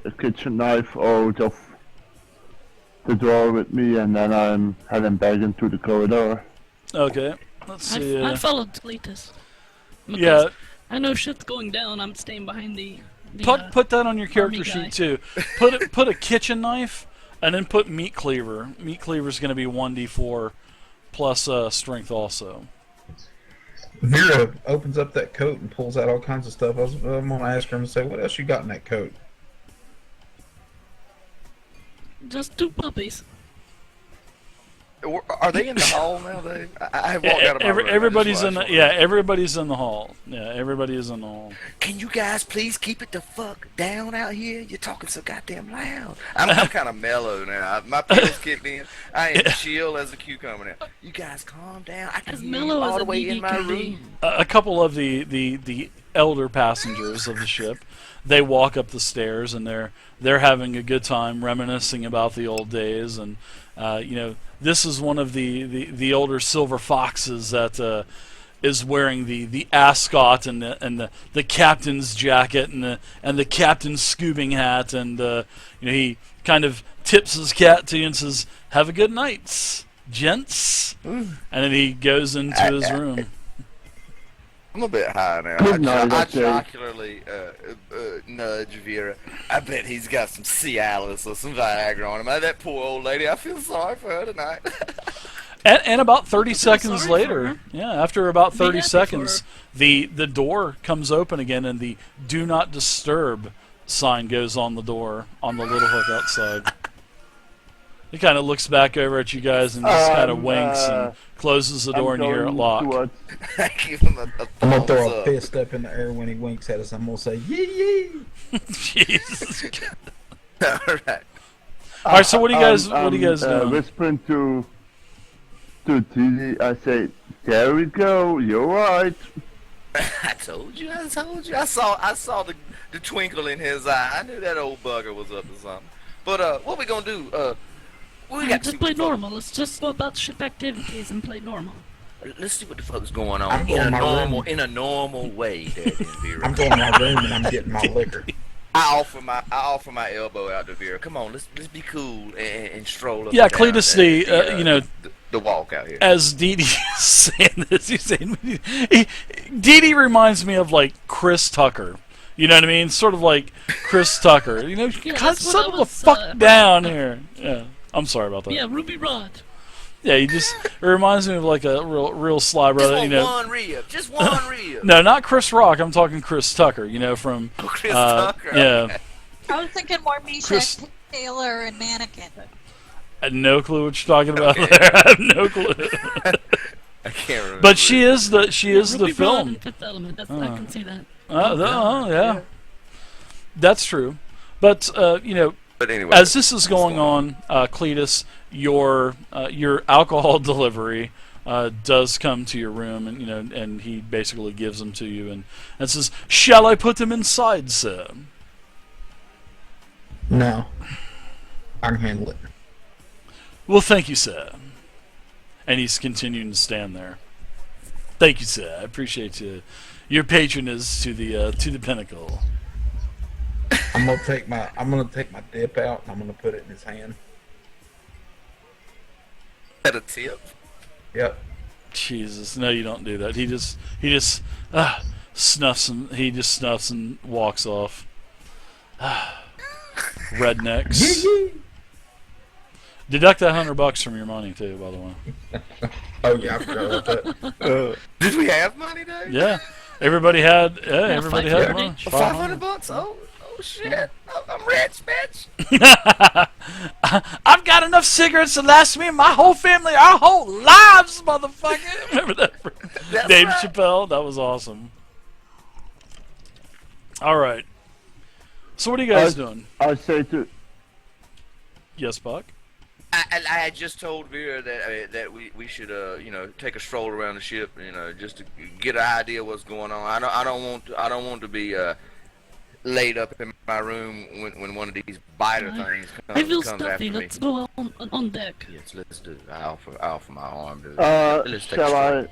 a kitchen knife out of the drawer with me, and then I'm heading back into the corridor. Okay. Let's see. I'd follow Cletus. Yeah. I know shit's going down. I'm staying behind the Put that on your character guy. sheet too. Put a kitchen knife, and then put meat cleaver. Meat cleaver is going to be 1d4 plus strength also. Vera opens up that coat and pulls out all kinds of stuff. I'm gonna ask her and say, "What else you got in that coat?" Just 2 puppies. Are they in the hall now, Dave? I walked out of my room. Everybody's in the everybody's in the hall. Yeah, everybody is in the hall. Can you guys please keep it the fuck down out here? You're talking so goddamn loud. I'm kind of mellow now. My pills kicked in. I am chill as a cucumber now. You guys calm down. I can As hear mellow you as all the a way DD in my can be. room. A couple of the elder passengers of the ship, they walk up the stairs and they're having a good time reminiscing about the old days, and this is one of the older silver foxes that is wearing the ascot and the captain's jacket and the captain's scoobing hat, and he kind of tips his cat to you and says, "Have a good night, gents," and then he goes into his room. I'm a bit high now. I jocularly nudge Vera. I bet he's got some Cialis or some Viagra on him. That poor old lady. I feel sorry for her tonight. And about 30 seconds sorry for later, her. after about 30 happy for seconds, the door comes open again, and the "Do Not Disturb" sign goes on the door on the little hook outside. He kind of looks back over at you guys and just kind of winks and closes the door, and you hear it lock. I give him a I'm gonna thumbs throw a up. fist up in the air when he winks at us. I'm gonna say, "Yee yee." Jesus. Alright. All right, so what do you guys doing? Whispering to TD, I say, "There we go. You're right." I told you. I saw the twinkle in his eye. I knew that old bugger was up to something. But what we gonna do? We got Just play normal. Let's just go about ship activities and play normal. Let's see what the fuck's going on I'm going in a normal way. There, Vera. I'm going to my room and I'm getting my liquor. I offer my elbow out to Vera. Come on, let's be cool and stroll up. Yeah, and down Cletus, the walk out here. As Dee Dee is saying this, he's saying, Dee Dee reminds me of like Chris Tucker. You know what I mean? Sort of like Chris Tucker. Yeah, cut that's what settle I the was, fuck down here. Yeah, I'm sorry about that. Yeah, Ruby Rod. Yeah, it reminds me of like a real sly brother. Just one rib. No, not Chris Rock. I'm talking Chris Tucker. Chrom Chris Tucker. Yeah. I was thinking more Misha Taylor and Mannequin. I had no clue what you're talking about there. I have no clue. I can't remember. But she is the Ruby film. Rod and Fifth Element. I can see that. Yeah. That's true. But But anyway, as this is going on, Cletus, your alcohol delivery does come to your room, and and he basically gives them to you and says, "Shall I put them inside, sir?" No, I can handle it. Well, thank you, sir. And he's continuing to stand there. Thank you, sir. I appreciate your patronage to the Pinnacle. I'm gonna take my dip out and I'm gonna put it in his hand. at a tip. Yep. Jesus, no, you don't do that. He just snuffs and walks off. Rednecks. Deduct that $100 from your money too, by the way. Oh yeah, I forgot about that. Did we have money, Dave? Yeah, everybody had. Yeah, everybody had money. $500. Oh shit! I'm rich, bitch. I've got enough cigarettes to last me and my whole family, our whole lives, motherfucker. Remember that? Dave right. Chappelle? That was awesome. All right. So what are you guys doing? I say to Yes, Buck? I had just told Vera that we should take a stroll around the ship, just to get an idea what's going on. I don't want to be laid up in my room when one of these biter things I feel comes stuffy. after me. Let's go on deck. Yes, let's do it. I offer my arm to let's take a shall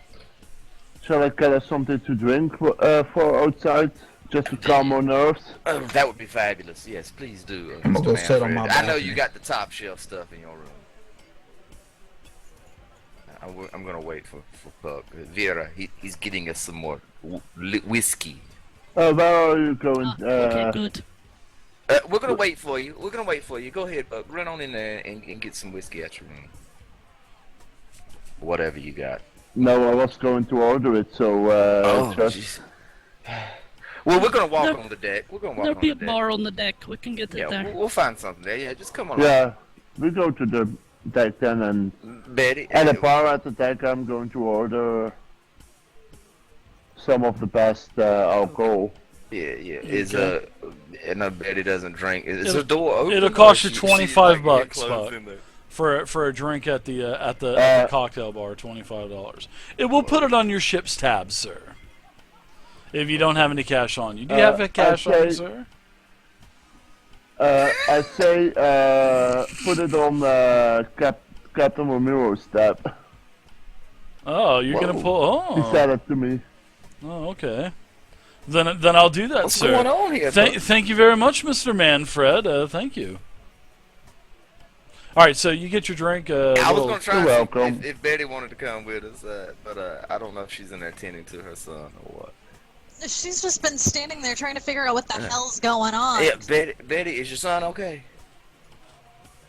stroll. I get us something to drink for outside just to calm my nerves. That would be fabulous. Yes, please do. I'm gonna go Mr. sit on Manfred. my I know balcony. you got the top shelf stuff in your room. I'm gonna wait for Puck. Vera, he's getting us some more whiskey. Where are you going? Okay, good. We're gonna wait for you. We're gonna wait for you. Go ahead, Puck. Run on in there and get some whiskey at your room. Whatever you got. No, I was going to order it, so just... jeez. Well, we're gonna walk on the deck. We're gonna walk There'll on be the a deck. bar on the deck. We can get it Yeah, there. we'll find something there. Yeah, just come on. Yeah, we go to the deck then, and Betty. at a bar at the deck I'm going to order some of the best alcohol. Yeah. Is no, Betty doesn't drink. Is the door open? It'll cost you She's 25 like bucks, closed Buck. in there. For a drink at the cocktail bar, $25. We'll put it on your ship's tab, sir. If you don't have any cash on you, do you have a cash on you, sir? I say put it on Captain Ramiro's tab. Oh, you're gonna pull. He Oh, said it to me. oh, okay. Then I'll do that, What's sir. going on here? Thank you very much, Mr. Manfred. Thank you. All right, so you get your drink. I was gonna try You're and see welcome. if Betty wanted to come with us, but I don't know if she's in there tending to her son or what. She's just been standing there trying to figure out what the hell's going on. Yeah, Betty, is your son okay?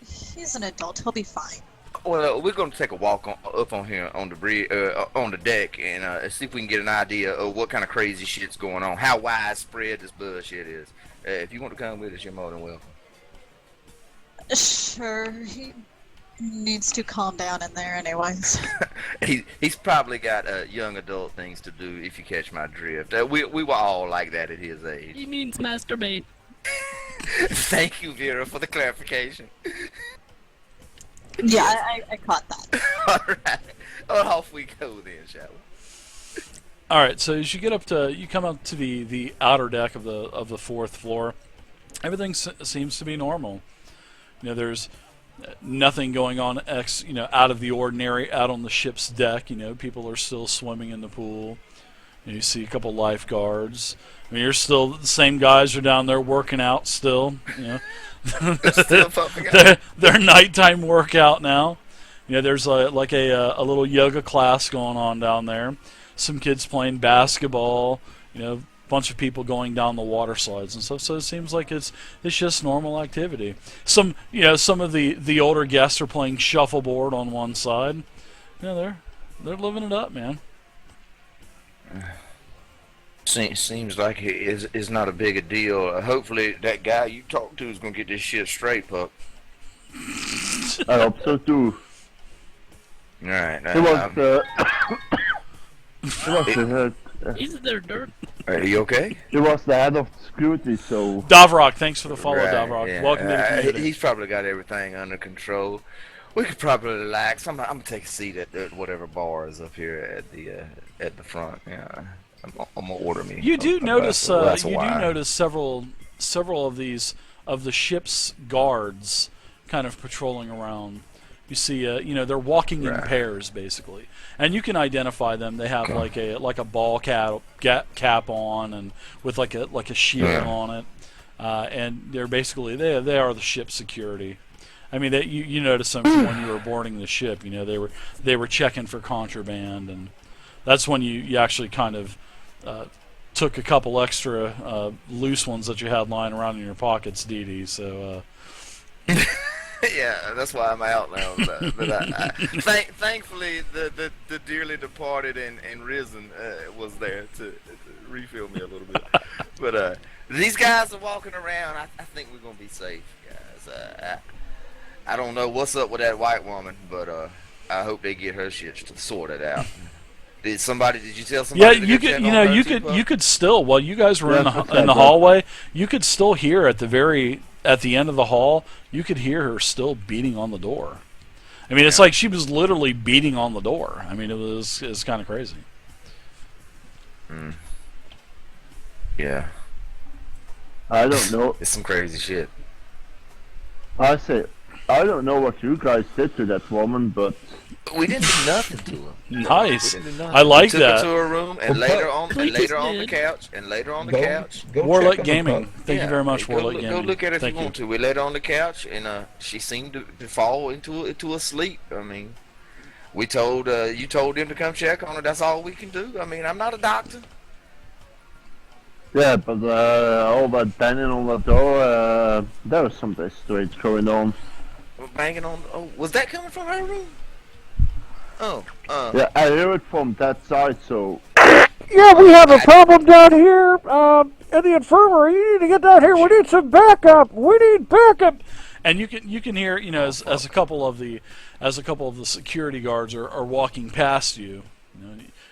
He's an adult. He'll be fine. Well, we're gonna take a walk up on here on the bridge, on the deck, and see if we can get an idea of what kind of crazy shit's going on, how widespread this bullshit is. If you want to come with us, you're more than welcome. Sure, he needs to calm down in there anyways. He's probably got young adult things to do, if you catch my drift. We were all like that at his age. He means masturbate. Thank you, Vera, for the clarification. Yeah, I caught that. Alright. Off we go then, shall we? All right, so as you come up to the outer deck of the fourth floor, everything seems to be normal. You know, there's nothing going on out of the ordinary out on the ship's deck. You know, people are still swimming in the pool. You see a couple lifeguards. I mean, you're still the same guys are down there working out still. You know, Still pumping out. their nighttime workout now. You know, there's a little yoga class going on down there. Some kids playing basketball. You know, a bunch of people going down the water slides and stuff. So it seems like it's just normal activity. Some of the older guests are playing shuffleboard on one side. You know, they're living it up, man. Seems like it is not a big a deal. Hopefully that guy you talked to is gonna get this shit straight, Puck. I hope so too. All right. It was Is there dirt? Are you okay? it was the head of security, so Davrock, thanks for the follow, Right, Davrock. yeah. Welcome to the community. He's probably got everything under control. We could probably relax. I'm gonna take a seat at whatever bar is up here at the front. Yeah, I'm gonna order me. You do notice glass of you do wine. notice several of the ship's guards kind of patrolling around. You see, they're walking in Right. pairs basically, and you can identify them. They have like a ball cap on, and with like a shield Yeah. on it, and they're basically they are the ship security. I mean, you notice them from when you were boarding the ship. You know, they were checking for contraband, and that's when you actually kind of took a couple extra loose ones that you had lying around in your pockets, Dee Dee. So. Yeah, that's why I'm out now. But thankfully, the dearly departed and risen was there to refill me a little bit. But these guys are walking around. I think we're gonna be safe, guys. I don't know what's up with that white woman, but I hope they get her shit sorted out. Did you tell somebody? Yeah, to you get could, that on her too, you could still, while you guys were Yeah, in that's the what I hallway, you could still hear at the end of the hall, you could hear her still beating on the door. I mean, it's like she was literally beating on the door. I mean, it's kind of crazy. Yeah, I don't know. it's some crazy shit. I say I don't know what you guys did to that woman, but We didn't do nothing to her. Nice. We didn't do nothing. I like we took that. her to her room, and Well, later on, Cletus the did. couch, and later on the Go- couch. go check Warlick on the Gaming. pup. Thank you very much, go Warlick look, Gaming. Go look at it if Thank you want to. We laid her on the couch, and she seemed to fall into a sleep. I mean, we told you told them to come check on her. That's all we can do. I mean, I'm not a doctor. yeah, but all that banging on the door, there was something strange going on. We're banging on. Oh, was that coming from her room? Oh, Yeah, I hear it from that side, so Yeah, we have a problem down here in the infirmary. You need to get down here. We need some backup. We need backup. And you can hear, you know, as a couple of the security guards are walking past you,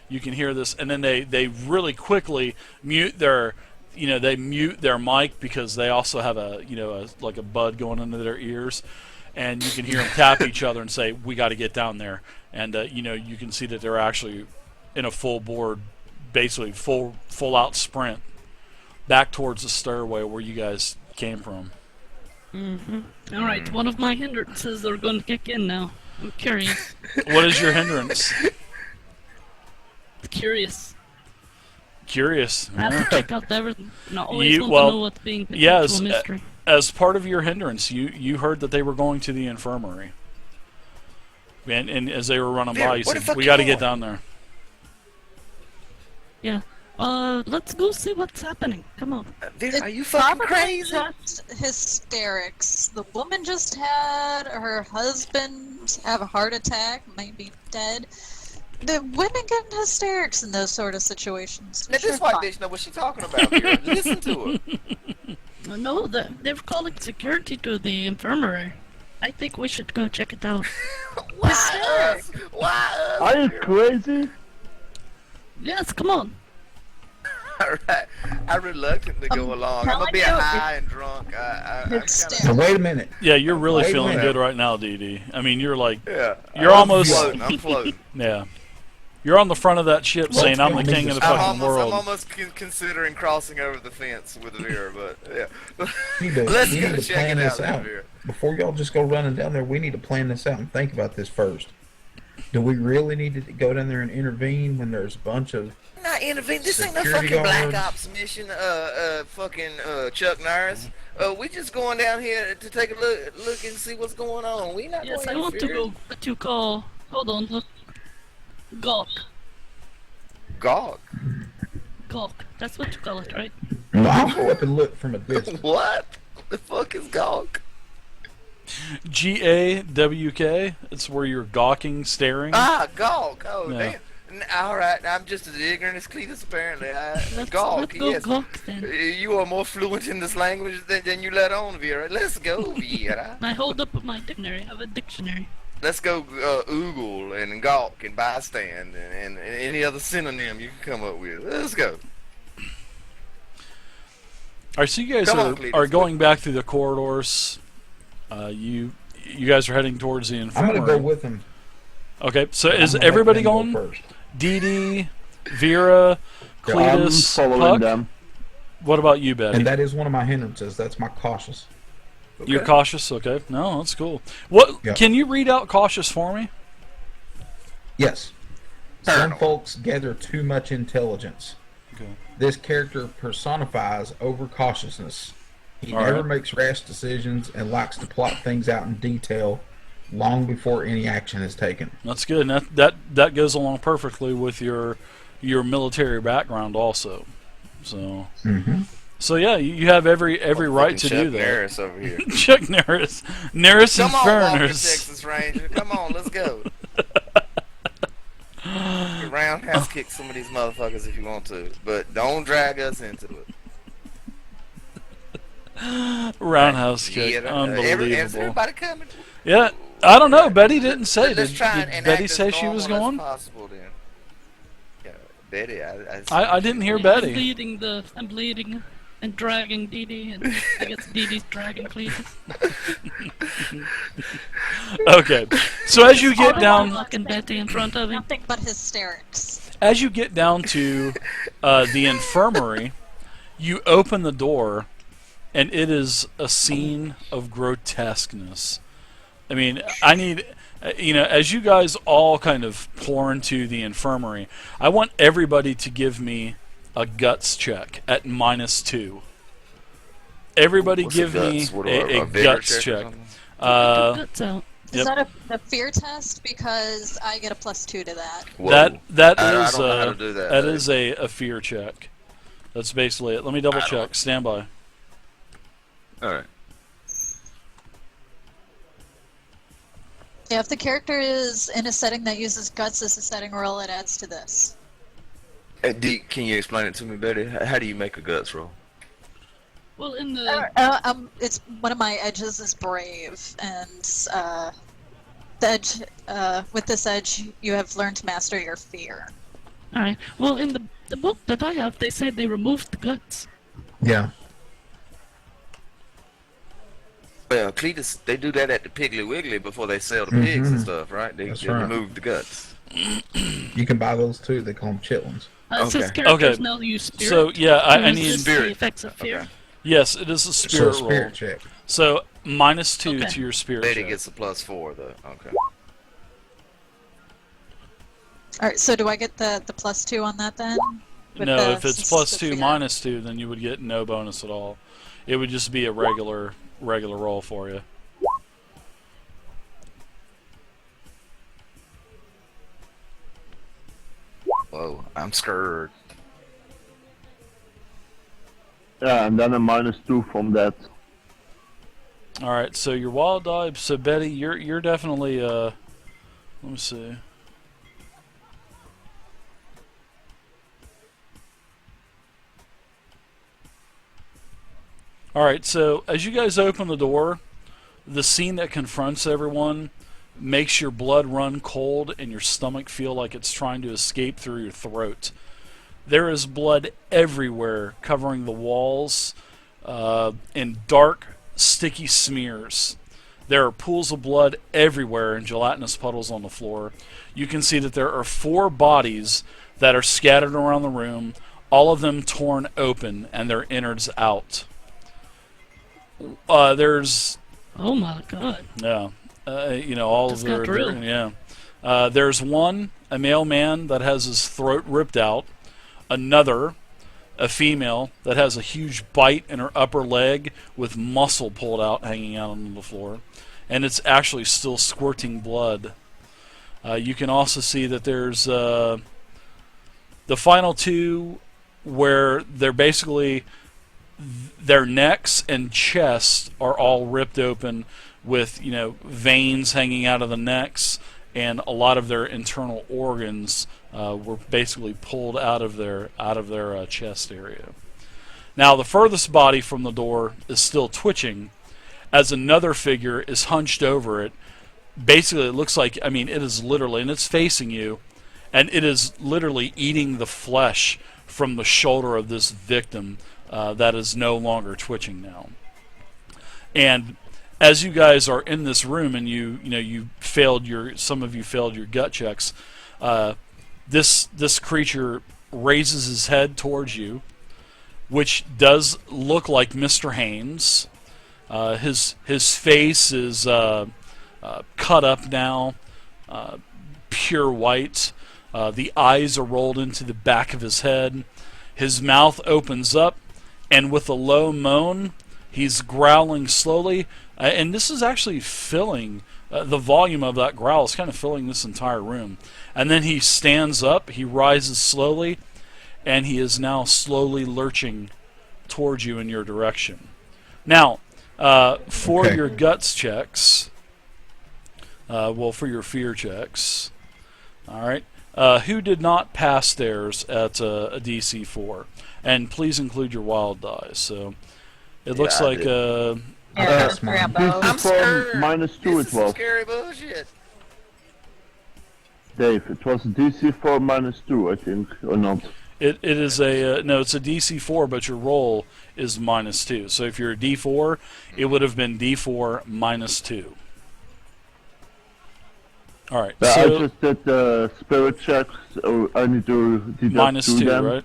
you can hear this, and then they really quickly mute their mic because they also have like a bud going into their ears, and you can hear them tap each other and say, "We got to get down there." And you can see that they're actually in a full board, basically full out sprint back towards the stairway where you guys came from. All right, one of my hindrances are going to kick in now. I'm curious. What is your hindrance? Curious. Curious. I have to check out everything. And I always You- want well, to know what's being put yeah, into a mystery. As part of your hindrance, you heard that they were going to the infirmary. And as they were running Vera, by, you where the said, fuck "We you got to get going?" down there." Yeah. Let's go see what's happening. Come on. Vera, are you fucking Probably crazy? just hysterics. The woman just had her husband have a heart attack, maybe dead. The women get in hysterics in those sort of situations. Now, Sure, this white fine. bitch know what she's talking about. Vera. Listen to her. No, they're calling security to the infirmary. I think we should go check it out. Why us? Why us? are you crazy? Yes, come on. Alright, I'm reluctant to go I'm along. I'm gonna telling be you, high and drunk. I Hysterics. Now wait a minute. Yeah, you're really Wait a feeling minute. good right now, Dee Dee. I mean, you're like, yeah. You're almost- I'm floating. yeah, you're on the front of that ship saying, "I'm the king of the I'm fucking almost, world." I'm almost considering crossing over the fence with Vera, but yeah. We need to, Let's we go need to check plan it this out, out. Vera. Before y'all just go running down there, we need to plan this out and think about this first. Do we really need to go down there and intervene when there's a bunch of... Not intervene. This ain't no Security fucking Black guards. Ops mission, fucking Chuck Norris. We just going down here to take a look and see what's going on. We not Yes, going I want to interfere. go what you call. Hold on, look. Gawk. Gawk. Gawk. That's what you call it, right? Well, I'll go up and look from a distance. What? The fuck is Gawk? GAWK. It's where you're gawking, staring. Ah, Gawk. Oh, Yeah. damn. All right, I'm just as ignorant as Cletus, apparently. Let's Gawk, go yes. Gawk then. You are more fluent in this language than you let on, Vera. Let's go, Vera. I hold up my dictionary. I have a dictionary. Let's go oogle and gawk and bystand and any other synonym you can come up with. Let's go. All right, so you guys Come on, are Cletus, going back through the corridors. You guys are heading towards the I'm infirmary. gonna go with him. Okay, so I'm is gonna let everybody them go going? first. Dee Dee, Vera, I'm Cletus, following Puck? them. What about you, Betty? And that is one of my hindrances. That's my cautious. You're Okay. cautious, okay? No, that's cool. What Yeah. can you read out cautious for me? Yes. Some Paranoid. folks gather too much intelligence. Okay. This character personifies overcautiousness. He All never right. makes rash decisions and likes to plot things out in detail long before any action is taken. That's good. And that goes along perfectly with your military background also. So Mm-hmm. so yeah, you have every right to Fucking do Chuck that. Norris over here. Chuck Norris, Norris and Come on, Walker, Furners. Texas Ranger. Come on, let's go. Roundhouse kick some of these motherfuckers if you want to, but don't drag us into it. Roundhouse kick, Yeah, is unbelievable. everybody coming? Yeah, I don't know. Betty didn't say. Let's Did, try did and enact Betty as say she was normal as going? possible, then. Yeah, Betty, I didn't hear I'm Betty. bleeding and dragging Dee Dee, and I guess Dee Dee's dragging Cletus. Okay, so as you get down, Fucking Betty in front of him. Nothing but hysterics. as you get down to the infirmary, you open the door, and it is a scene of grotesqueness. I mean, I need, as you guys all kind of pour into the infirmary, I want everybody to give me a guts check at -2. Everybody What's give a me guts? What, a vigor guts or check. something? Guts out. Is Yep. that a fear test? Because I get a +2 to that. Whoa. That I is don't know how to do that. that is a fear check. That's basically it. Let me double check. Stand by. All right. Yeah, if the character is in a setting that uses guts as a setting roll, it adds to this. Can you explain it to me, Betty? How do you make a guts roll? Well, in the It's one of my edges is brave, and the edge with this edge, you have learned to master your fear. all right. Well, in the book that I have, they said they removed the guts. Yeah. Well, Cletus, they do that at the Piggly Wiggly before they sell the pigs and stuff, right? They That's right. remove the guts. You can buy those too. They call them chitlins. It says Okay. characters Okay. now use spirit. So yeah, I to need. resist the effects of fear. Okay. Yes, it is a So spirit a spirit roll. check. So -2 Okay. to your spirit Betty check. gets a +4 though. Okay. All right, so do I get the +2 on that then? With No, the- if it's since +2 fear? -2, then you would get no bonus at all. It would just be a regular roll for you. Whoa, I'm scared. Yeah, and then a -2 from that. All right, so your wild die. So Betty, you're definitely let me see. All right, so as you guys open the door, the scene that confronts everyone makes your blood run cold and your stomach feel like it's trying to escape through your throat. There is blood everywhere, covering the walls in dark, sticky smears. There are pools of blood everywhere and gelatinous puddles on the floor. You can see that there are 4 bodies that are scattered around the room, all of them torn open and their innards out. There's Oh my god. yeah, all Just of their got real. yeah. There's one, a male man that has his throat ripped out. Another, a female that has a huge bite in her upper leg with muscle pulled out, hanging out on the floor, and it's actually still squirting blood. You can also see that there's the final 2, where they're basically their necks and chests are all ripped open with veins hanging out of the necks, and a lot of their internal organs were basically pulled out of their chest area. Now the furthest body from the door is still twitching, as another figure is hunched over it. Basically, it looks like, it is literally, and it's facing you, and it is literally eating the flesh from the shoulder of this victim that is no longer twitching now. And as you guys are in this room, and some of you failed your gut checks, this creature raises his head towards you, which does look like Mr. Haynes. His face is cut up now, pure white. The eyes are rolled into the back of his head. His mouth opens up, and with a low moan, he's growling slowly. And this is actually filling, the volume of that growl is kind of filling this entire room. And then he stands up, he rises slowly, and he is now slowly lurching towards you in your direction. Now, for Okay. your guts checks, for your fear checks, all right, who did not pass theirs at a DC 4? And please include your wild dice. So it looks I like did. Yeah, That's mine. Rambo. I'm scared. -2 This it is some was. scary bullshit. Dave, it was DC 4 -2, I think, or not. it is a no, it's a DC 4, but your roll is -2. So if you're a D4, it would have been D4 -2. All right, But I so just did the spirit checks, so I need to deduct -2, them. right?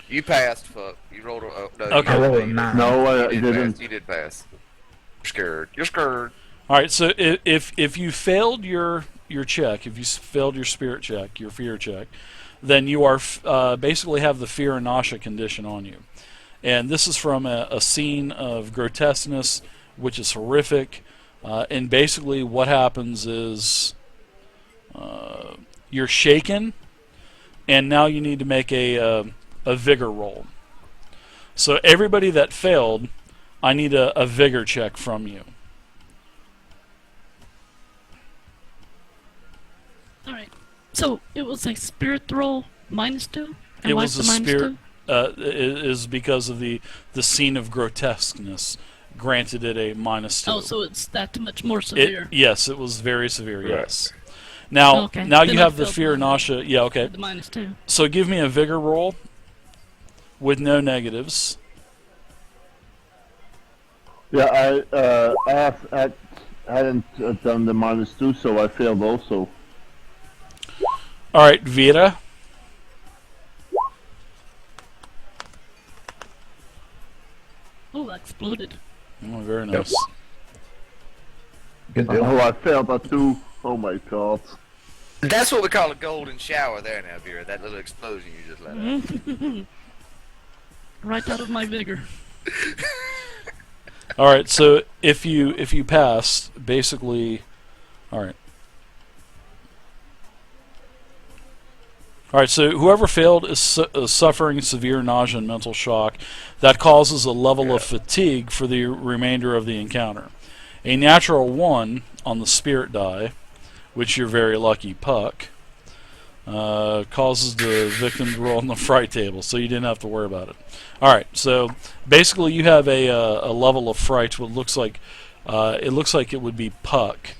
You passed, fuck. You rolled a... no, Okay. you I rolled a didn't. 9. No, I You didn't. pass. You did pass. You're scared. You're scared. All right. So if you failed your check, if you failed your spirit check, your fear check, then you are basically have the fear and nausea condition on you. And this is from a scene of grotesqueness, which is horrific. And basically, what happens is you're shaken, and now you need to make a vigor roll. So everybody that failed, I need a vigor check from you. Alright. So it was a spirit roll -2? And It why was the a minus spirit. 2? Is because of the scene of grotesqueness granted it a -2. Oh, so it's that much more severe. Yes, it was very severe. Yes. Now, Okay. now Then you I have the failed fear, mine. nausea. Yeah, okay. The -2. So give me a vigor roll with no negatives. Yeah, I hadn't done the -2, so I failed also. All right, Vera. Oh, that exploded. Oh, very nice. Good deal. Oh, I failed that too. Oh my god. That's what we call a golden shower there now, Vera. That little explosion you just let out. Right out of my vigor. All right, so if you pass, basically, all right. All right, so whoever failed is suffering severe nausea and mental shock that causes a level of fatigue for the remainder of the encounter. A natural 1 on the spirit die, which you're very lucky, Puck, causes the victim to roll on the fright table, so you didn't have to worry about it. All right, so basically you have a level of fright. What looks like it would be Puck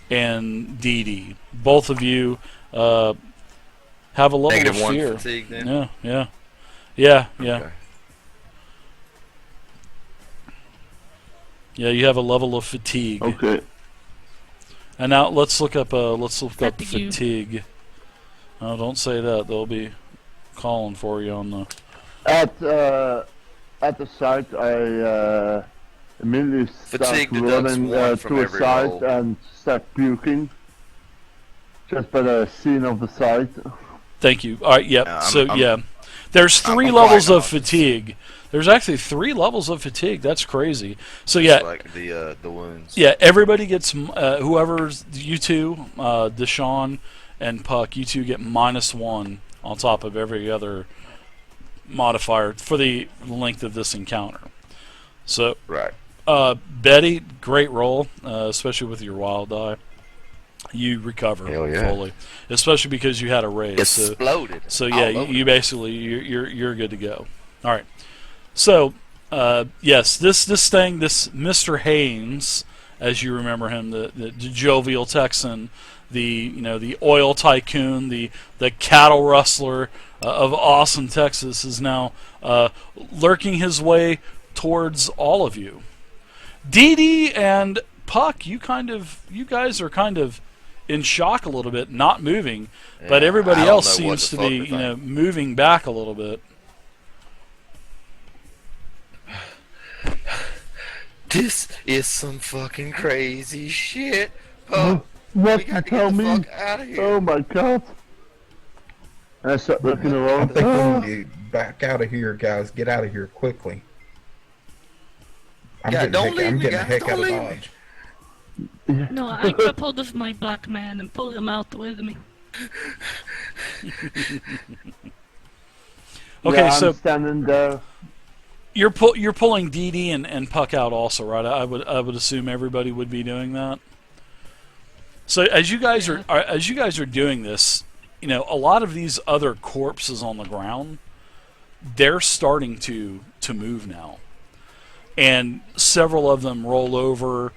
and Dee Dee. Both of you have a level of -1 fear. fatigue then? Yeah. Okay. Yeah, you have a level of fatigue. Okay. And now let's look up Fatigue. fatigue. Oh, don't say that. They'll be calling for you on the. At the site, I immediately start Fatigue deducts running 1 from to a every side roll. and start puking. Just by the scene of the site. Thank you. All right. Yep. I'm- There's 3 I'm levels quite of honest. fatigue. There's actually 3 levels of fatigue. That's crazy. So Just yeah, like the wounds. yeah. Everybody gets whoever's you two, Deshaun and Puck. You two get -1 on top of every other modifier for the length of this encounter. So Right. Betty, great roll, especially with your wild die. You recover Hell yeah. fully, especially because you had a raise. Exploded. So yeah, all over you the basically you're good to go. All right. So yes, this Mr. Haynes, as you remember him, the jovial Texan, the oil tycoon, the cattle rustler of Austin, Texas, is now lurking his way towards all of you. Dee Dee and Puck, you guys are kind of in shock a little bit, not moving, but Yeah, everybody I don't else know what seems the to fuck be, to think. moving back a little bit. This is some fucking crazy shit. Puck, What we you got to tell get the me? fuck out of here. Oh my god. And I start looking I around. think Ah. we need to back out of here, guys. Get out of here quickly. I'm Yeah, don't leave I'm me, getting the guys. heck Don't out of leave me. Dodge. No, I grab hold of my black man and pull him out with me. Okay, Yeah, I'm so standing there. you're pulling Dee Dee and Puck out also, right? I would assume everybody would be doing that. So as you guys are doing this, a lot of these other corpses on the ground, they're starting to move now, and several of them roll over,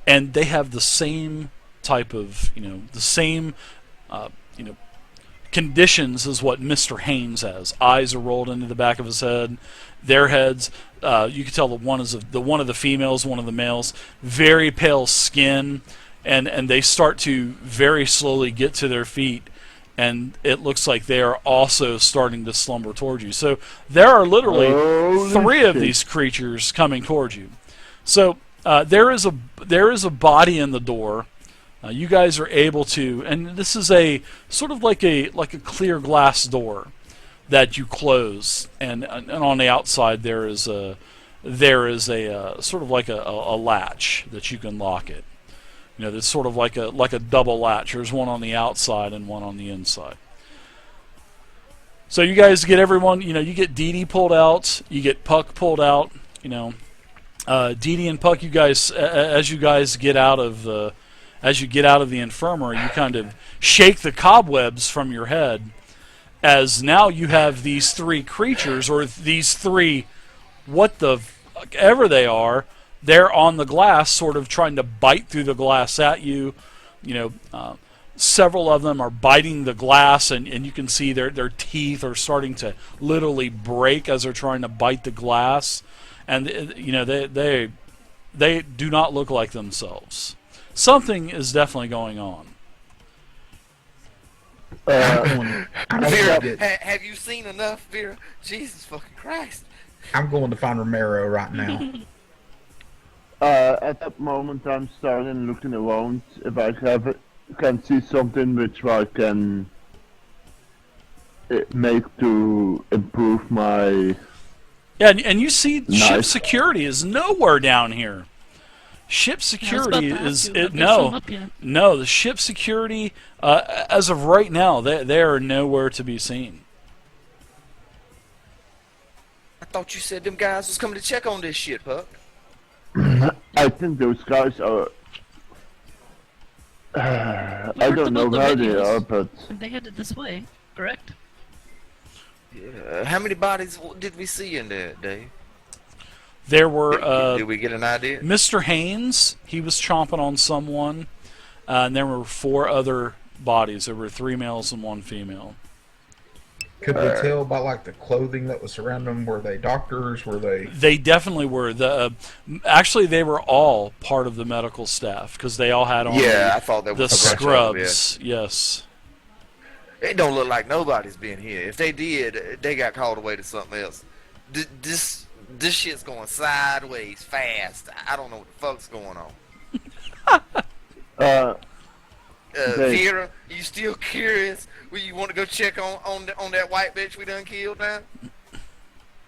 and they have the same type of the same conditions as what Mr. Haynes has. Eyes are rolled into the back of his head. Their heads, you can tell that one of the females, one of the males, very pale skin, and they start to very slowly get to their feet, and it looks like they are also starting to slumber towards you. So there are literally Holy 3 of shit. these creatures coming towards you. So There is a body in the door. You guys are able to, and this is a sort of like a clear glass door that you close, and on the outside there is a sort of like a latch that you can lock it. You know, there's sort of like a double latch. There's one on the outside and one on the inside. So you guys get everyone. You know, you get Dee Dee pulled out. You get Puck pulled out. You know, Dee Dee and Puck. You guys, as you guys get out of the infirmary, you kind of shake the cobwebs from your head, as now you have these three creatures, or these three, what the ever they are, they're on the glass, sort of trying to bite through the glass at you. You know, several of them are biting the glass, and you can see their teeth are starting to literally break as they're trying to bite the glass. And you know, they do not look like themselves. Something is definitely going on. Vera, have you seen enough, Vera? Jesus fucking Christ. I'm going to find Romero right now. At that moment, I'm starting looking around if I can see something which I can make to improve my. Yeah, and you see Nice. ship security is nowhere down here. Ship security is no. The ship security, as of right now, they are nowhere to be seen. I thought you said them guys was coming to check on this shit, Puck. I think those guys are. I don't know where they are, but They headed this way, correct? Yeah. How many bodies did we see in there, Dave? There were Did we get an idea? Mr. Haynes. He was chomping on someone, and there were 4 other bodies. There were 3 males and 1 female. Could we tell by like the clothing that was surrounding them? Were they doctors? Were they? They definitely were. Actually, they were all part of the medical staff because they all had on I thought that the was a bunch of them, scrubs. Yes. It don't look like nobody's been here. If they did, they got called away to something else. This shit's going sideways fast. I don't know what the fuck's going on. Vera, you still curious? Will you want to go check on that white bitch we done killed now?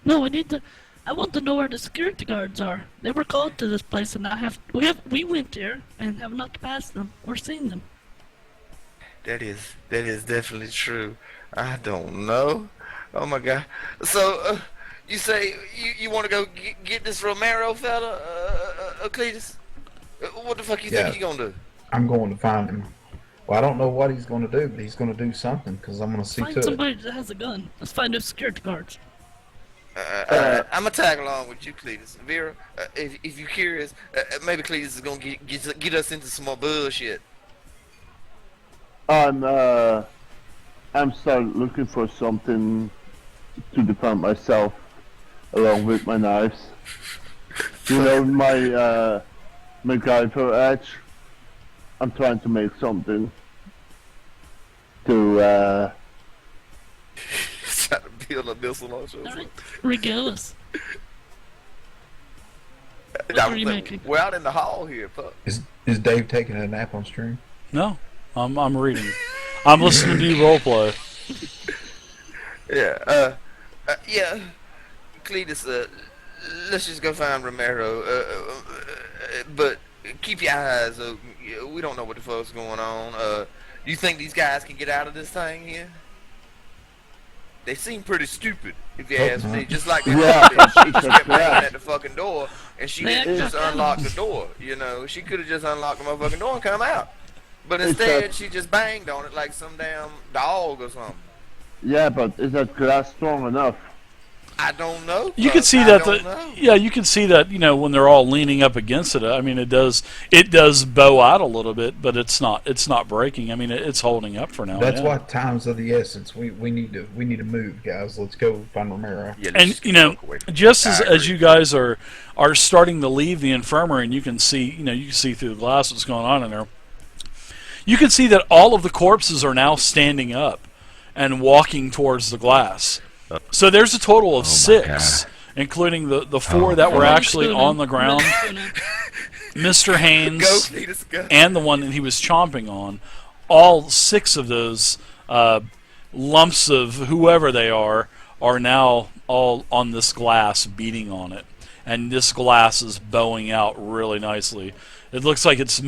No, I want to know where the security guards are. They were called to this place, and we went there and have not passed them or seen them. That is definitely true. I don't know. Oh my god. So you say you want to go get this Romero fella, Cletus? What the fuck you think you gonna do? I'm going to find him. Well, I don't know what he's going to do, but he's going to do something because I'm going to see Find to somebody that has a gun. Let's find those security guards. I'm gonna tag along with you, Cletus. Vera, if you're curious, maybe Cletus is gonna get us into some more bullshit. I'm starting looking for something to defend myself, along with my knives. You know, my MacGyver edge. I'm trying to make something to Trying to build a missile launcher. Alright, regale us. What are you making? We're out in the hall here, pup. Is Dave taking a nap on stream? No, I'm reading. I'm listening to you roleplay. Yeah. Yeah. Cletus, let's just go find Romero. But keep your eyes open. We don't know what the fuck's going on. You think these guys can get out of this thing here? They seem pretty stupid, if you ask me. Just like she kept banging at the fucking door, and she didn't just unlock the door. You know, she could have just unlocked the motherfucking door and come out. But instead, she just banged on it like some damn dog or something. Yeah, but is that glass strong enough? I don't know. You can see that you can see that, you know, when they're all leaning up against it. I mean, it does bow out a little bit, but it's not breaking. I mean, it's holding up for now. That's why time's of the essence. We need to move, guys. Let's go find Romero. Yeah, and you know, just as you guys are starting to leave the infirmary, and you can see through the glass what's going on in there. You can see that all of the corpses are now standing up and walking towards the glass. So there's a total of 6, including the 4 that were actually on the ground. Mr. Haynes Go feed us, go. and the one that he was chomping on, all 6 of those lumps of whoever they are now all on this glass beating on it. And this glass is bowing out really nicely. It looks like it's